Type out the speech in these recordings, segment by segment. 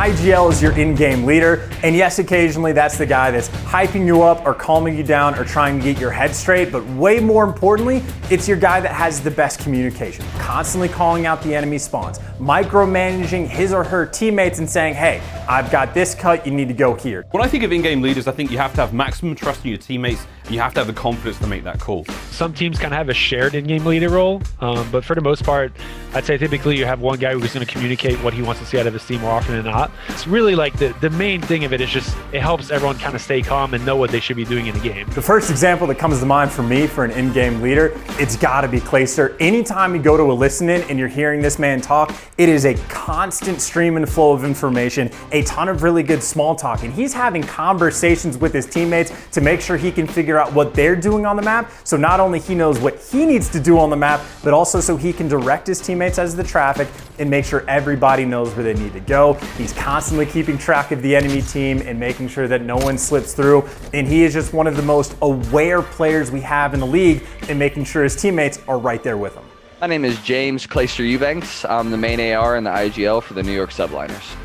IGL is your in-game leader, and yes, occasionally that's the guy that's hyping you up or calming you down or trying to get your head straight, but way more importantly, it's your guy that has the best communication, constantly calling out the enemy spawns, micromanaging his or her teammates and saying, hey, I've got this cut, you need to go here. When I think of in-game leaders, I think you have to have maximum trust in your teammates, and you have to have the confidence to make that call. Some teams kind of have a shared in-game leader role, but for the most part, I'd say typically you have one guy who's going to communicate what he wants to see out of his team more often than not. It's really like the main thing of it is just it helps everyone kind of stay calm and know what they should be doing in the game. The first example that comes to mind for me for an in-game leader, it's got to be Clayster. Anytime you go to a listen-in and you're hearing this man talk, it is a constant stream and flow of information, a ton of really good small talk, and he's having conversations with his teammates to make sure he can figure out what they're doing on the map, so not only he knows what he needs to do on the map, but also so he can direct his teammates as the traffic and make sure everybody knows where they need to go. He's constantly keeping track of the enemy team and making sure that no one slips through, and he is just one of the most aware players we have in the league in making sure his teammates are right there with him. My name is James Clayster Revan. I'm the main AR in the IGL for the New York Subliners.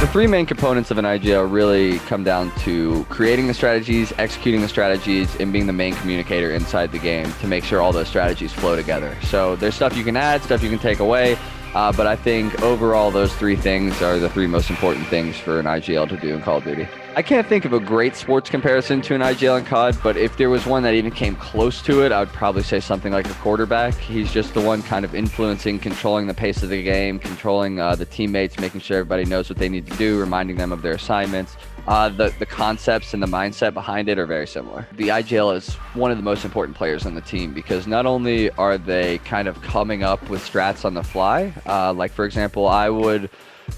The three main components of an IGL really come down to creating the strategies, executing the strategies, and being the main communicator inside the game to make sure all those strategies flow together. So there's stuff you can add, stuff you can take away, but I think overall those three things are the three most important things for an IGL to do in Call of Duty. I can't think of a great sports comparison to an IGL in COD, but if there was one that even came close to it, I would probably say something like a quarterback. He's just the one kind of influencing, controlling the pace of the game, controlling the teammates, making sure everybody knows what they need to do, reminding them of their assignments. The concepts and the mindset behind it are very similar. The IGL is one of the most important players on the team because not only are they kind of coming up with strats on the fly, like for example, I would,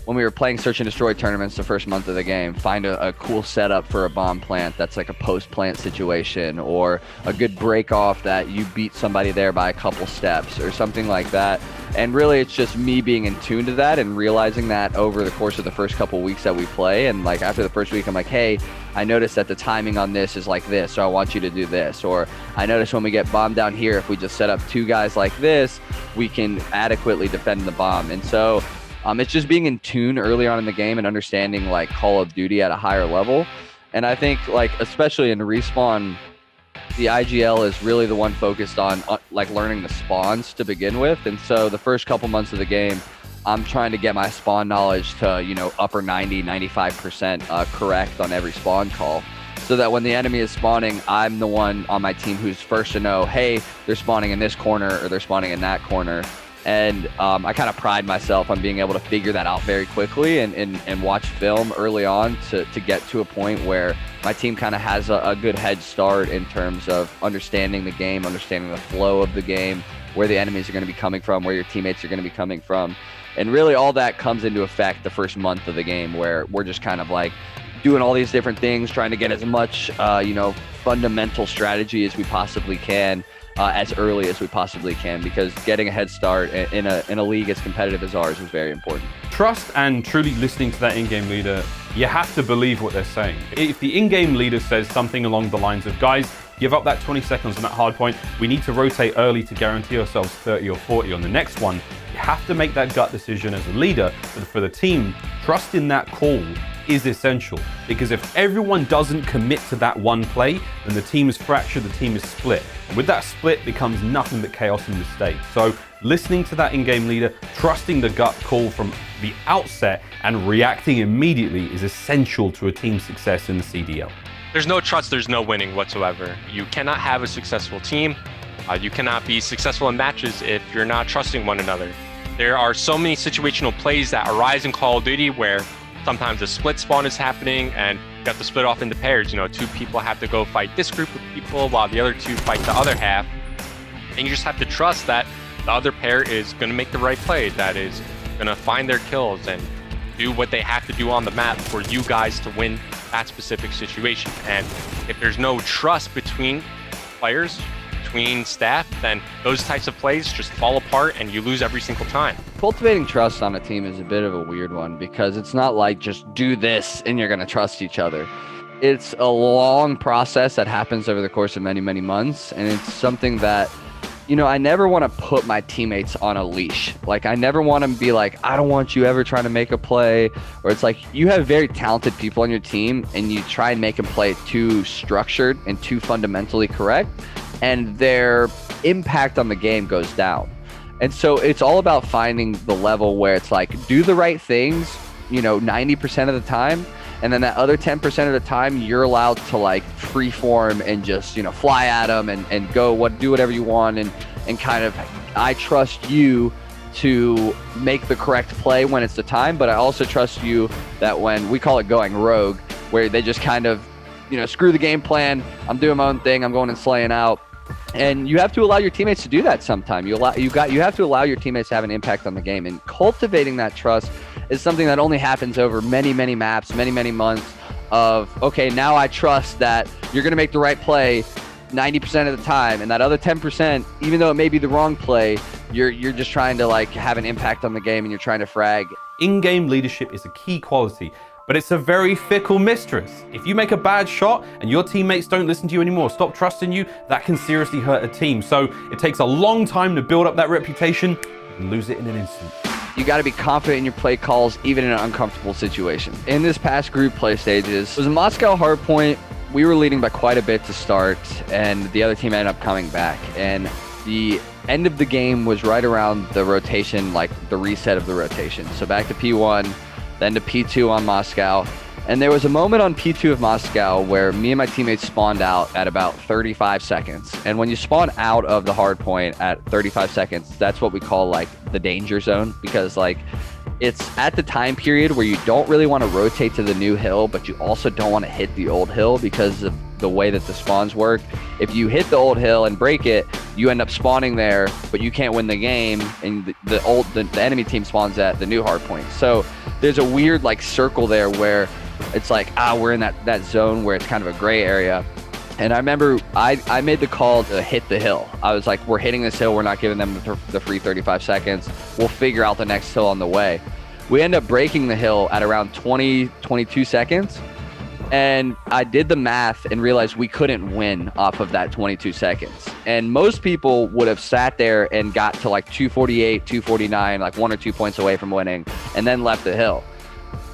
when we were playing Search and Destroy tournaments the first month of the game, find a cool setup for a bomb plant that's like a post-plant situation, or a good break off that you beat somebody there by a couple steps or something like that. And really it's just me being in tune to that and realizing that over the course of the first couple weeks that we play. And like after the first week, I'm like, hey, I noticed that the timing on this is like this, so I want you to do this. Or I noticed when we get bombed down here, if we just set up two guys like this, we can adequately defend the bomb. And so it's just being in tune early on in the game and understanding like Call of Duty at a higher level. And I think like, especially in Respawn, the IGL is really the one focused on like learning the spawns to begin with. And so the first couple months of the game, I'm trying to get my spawn knowledge to, you know, upper 90, 95% correct on every spawn call. So that when the enemy is spawning, I'm the one on my team who's first to know, hey, they're spawning in this corner or they're spawning in that corner. And I kind of pride myself on being able to figure that out very quickly and watch film early on to get to a point where my team kind of has a good head start in terms of understanding the game, understanding the flow of the game, where the enemies are going to be coming from, where your teammates are going to be coming from. And really all that comes into effect the first month of the game, where we're just kind of like doing all these different things, trying to get as much, fundamental strategy as we possibly can. As early as we possibly can, because getting a head start in a league as competitive as ours is very important. Trust and truly listening to that in-game leader, you have to believe what they're saying. If the in-game leader says something along the lines of, guys, give up that 20 seconds on that hard point, we need to rotate early to guarantee ourselves 30 or 40 on the next one, you have to make that gut decision as a leader. But for the team, trust in that call is essential, because if everyone doesn't commit to that one play, then the team is fractured, the team is split. And with that split becomes nothing but chaos and mistakes. So listening to that in-game leader, trusting the gut call from the outset and reacting immediately is essential to a team's success in the CDL. There's no trust, there's no winning whatsoever. You cannot have a successful team. You cannot be successful in matches if you're not trusting one another. There are so many situational plays that arise in Call of Duty where sometimes a split spawn is happening and you have to split off into pairs. You know, two people have to go fight this group of people while the other two fight the other half. And you just have to trust that the other pair is going to make the right play, that is going to find their kills and do what they have to do on the map for you guys to win that specific situation. And if there's no trust between players, between staff, then those types of plays just fall apart and you lose every single time. Cultivating trust on a team is a bit of a weird one, because it's not like just do this and you're going to trust each other. It's a long process that happens over the course of many, many months, and it's something that you know, I never want to put my teammates on a leash. Like, I never want to be like, I don't want you ever trying to make a play. Or it's like, you have very talented people on your team and you try and make them play too structured and too fundamentally correct, and their impact on the game goes down. And so it's all about finding the level where it's like, do the right things, you know, 90% of the time. And then that other 10% of the time, you're allowed to like freeform and just, you know, fly at them and go do whatever you want. And kind of, I trust you to make the correct play when it's the time. But I also trust you that when we call it going rogue, where they just kind of, you know, screw the game plan. I'm doing my own thing. I'm going and slaying out. And you have to allow your teammates to do that sometime. You have to allow your teammates to have an impact on the game. And cultivating that trust is something that only happens over many, many maps, many, many months of, okay, now I trust that you're going to make the right play 90% of the time. And that other 10%, even though it may be the wrong play, you're just trying to like have an impact on the game and you're trying to frag. In-game leadership is a key quality, but it's a very fickle mistress. If you make a bad shot and your teammates don't listen to you anymore, stop trusting you, that can seriously hurt a team. So it takes a long time to build up that reputation and lose it in an instant. You got to be confident in your play calls, even in an uncomfortable situation. In this past group play stages, it was a Moscow hardpoint. We were leading by quite a bit to start, and the other team ended up coming back. And the end of the game was right around the rotation, like the reset of the rotation. So back to P1, then to P2 on Moscow. And there was a moment on P2 of Moscow where me and my teammates spawned out at about 35 seconds. And when you spawn out of the hard point at 35 seconds, that's what we call like the danger zone, because like it's at the time period where you don't really want to rotate to the new hill, but you also don't want to hit the old hill because of the way that the spawns work. If you hit the old hill and break it, you end up spawning there, but you can't win the game, and the enemy team spawns at the new hard point. So there's a weird like circle there where it's like, we're in that zone where it's kind of a gray area. And I remember I made the call to hit the hill. I was like, we're hitting this hill. We're not giving them the free 35 seconds. We'll figure out the next hill on the way. We end up breaking the hill at around 22 seconds. And I did the math and realized we couldn't win off of that 22 seconds. And most people would have sat there and got to like 248, 249, like 1 or 2 points away from winning, and then left the hill.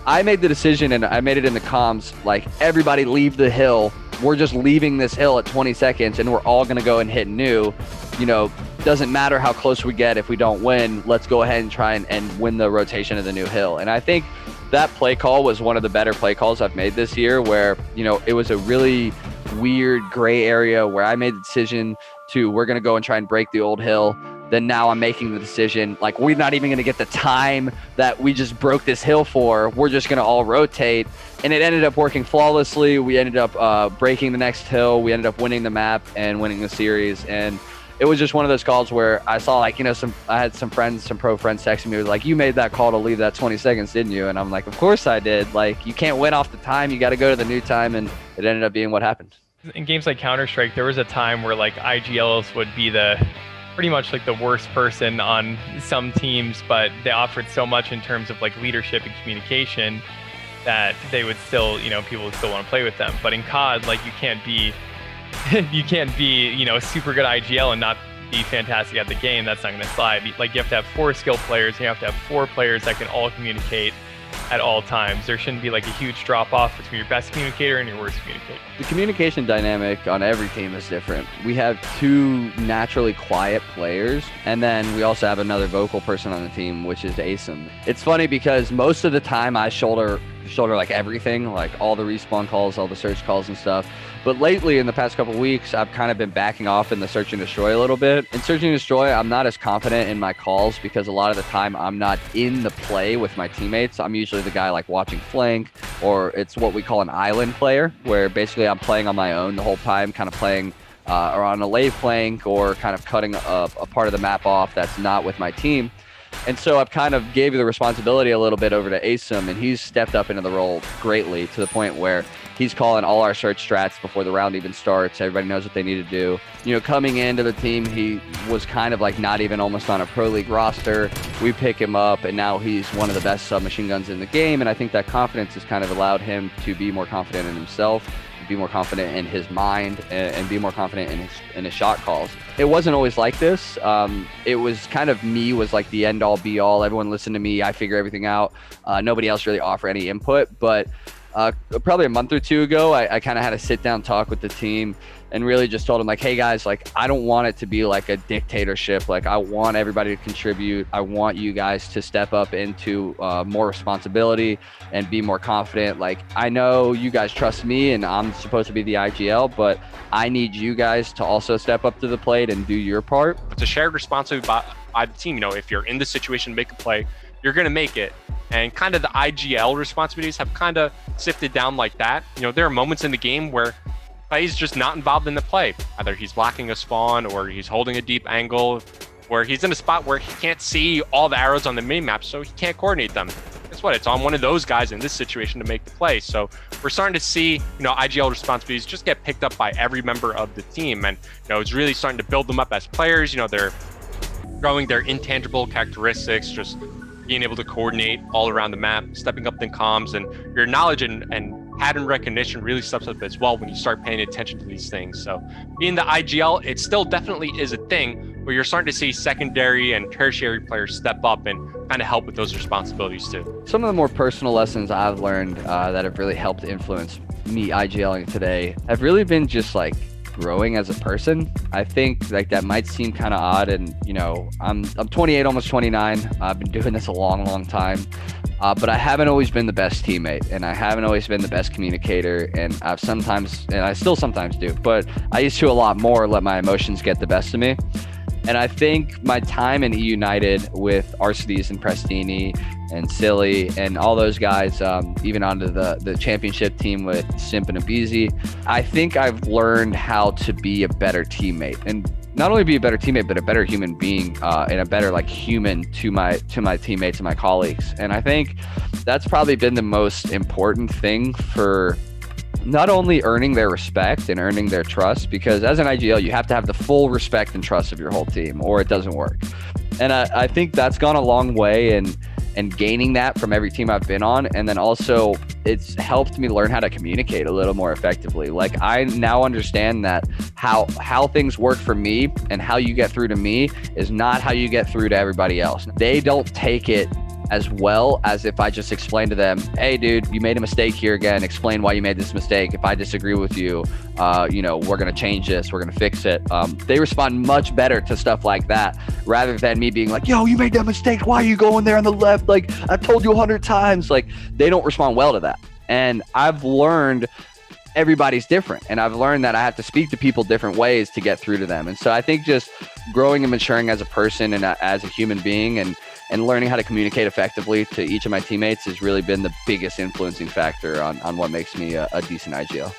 I made the decision, and I made it in the comms, like, everybody leave the hill. We're just leaving this hill at 20 seconds, and we're all going to go and hit new. You know, doesn't matter how close we get if we don't win. Let's go ahead and try and win the rotation of the new hill. And I think that play call was one of the better play calls I've made this year, where, you know, it was a really weird gray area where I made the decision to, we're going to go and try and break the old hill. Then now I'm making the decision, like, we're not even going to get the time that we just broke this hill for. We're just going to all rotate. And it ended up working flawlessly. We ended up breaking the next hill. We ended up winning the map and winning the series. And it was just one of those calls where I saw, like, you know, I had some pro friends texting me, like, you made that call to leave that 20 seconds, didn't you? And I'm like, of course I did. Like, you can't win off the time. You got to go to the new time. And it ended up being what happened. In games like Counter-Strike, there was a time where, like, IGLs would be pretty much like the worst person on some teams, but they offered so much in terms of like leadership and communication that they would still, you know, people would still want to play with them. But in COD, like, you can't be, you know, a super good IGL and not be fantastic at the game. That's not going to slide. Like, you have to have 4 skill players, and you have to have 4 players that can all communicate at all times. There shouldn't be like a huge drop off between your best communicator and your worst communicator. The communication dynamic on every team is different. We have 2 naturally quiet players, and then we also have another vocal person on the team, which is Asim. It's funny because most of the time I shoulder like everything, like all the respawn calls, all the search calls and stuff. But lately, in the past couple of weeks, I've kind of been backing off in the search and destroy a little bit. In search and destroy, I'm not as confident in my calls because a lot of the time I'm not in the play with my teammates. I'm usually the guy like watching flank, or it's what we call an island player, where basically I'm playing on my own the whole time, kind of playing or on a lay flank, or kind of cutting a part of the map off that's not with my team. And so I've kind of gave the responsibility a little bit over to Asim, and he's stepped up into the role greatly to the point where he's calling all our search strats before the round even starts. Everybody knows what they need to do. You know, coming into the team, he was kind of like not even almost on a Pro League roster. We pick him up, and now he's one of the best submachine guns in the game. And I think that confidence has kind of allowed him to be more confident in himself. to be more confident in his mind and be more confident in his shot calls. It wasn't always like this. It was kind of me was like the end all be all. Everyone listened to me. I figure everything out. Nobody else really offer any input. But probably a month or two ago, I kind of had a sit down talk with the team and really just told them like, hey guys, like I don't want it to be like a dictatorship. Like I want everybody to contribute. I want you guys to step up into more responsibility and be more confident. Like I know you guys trust me and I'm supposed to be the IGL, but I need you guys to also step up to the plate and do your part. It's a shared responsibility by the team. You know, if you're in the situation to make a play, you're going to make it. And kind of the IGL responsibilities have kind of sifted down like that. You know, there are moments in the game where FaZe just not involved in the play. Either he's blocking a spawn or he's holding a deep angle where he's in a spot where he can't see all the arrows on the minimap, so he can't coordinate them. Guess what? It's on one of those guys in this situation to make the play. So we're starting to see, you know, IGL responsibilities just get picked up by every member of the team. And, you know, it's really starting to build them up as players. You know, they're growing their intangible characteristics, just being able to coordinate all around the map, stepping up in comms, and your knowledge and pattern recognition really steps up as well when you start paying attention to these things. So being the IGL, it still definitely is a thing where you're starting to see secondary and tertiary players step up and kind of help with those responsibilities too. Some of the more personal lessons I've learned that have really helped influence me IGLing today have really been just like growing as a person. I think like that might seem kind of odd, and you know, I'm 28, almost 29. I've been doing this a long time, but I haven't always been the best teammate, and I haven't always been the best communicator, and I still sometimes do, but I used to a lot more let my emotions get the best of me. And I think my time in E United with Arcitys and Prestinni and Cellium and all those guys, even onto the championship team with Simp and aBeZy, I think I've learned how to be a better teammate, and not only be a better teammate, but a better human being and a better like human to my teammates and my colleagues. And I think that's probably been the most important thing for not only earning their respect and earning their trust, because as an IGL, you have to have the full respect and trust of your whole team or it doesn't work. And I think that's gone a long way in gaining that from every team I've been on. And then also it's helped me learn how to communicate a little more effectively. Like I now understand that how things work for me and how you get through to me is not how you get through to everybody else. They don't take it as well as if I just explain to them, hey dude, you made a mistake here again, explain why you made this mistake. If I disagree with you, you know, we're gonna change this, we're gonna fix it. They respond much better to stuff like that rather than me being like, yo, you made that mistake, why are you going there on the left? Like I've told you 100 times. Like they don't respond well to that. And I've learned everybody's different, and I've learned that I have to speak to people different ways to get through to them. And so I think just growing and maturing as a person and as a human being and learning how to communicate effectively to each of my teammates has really been the biggest influencing factor on what makes me a decent IGL.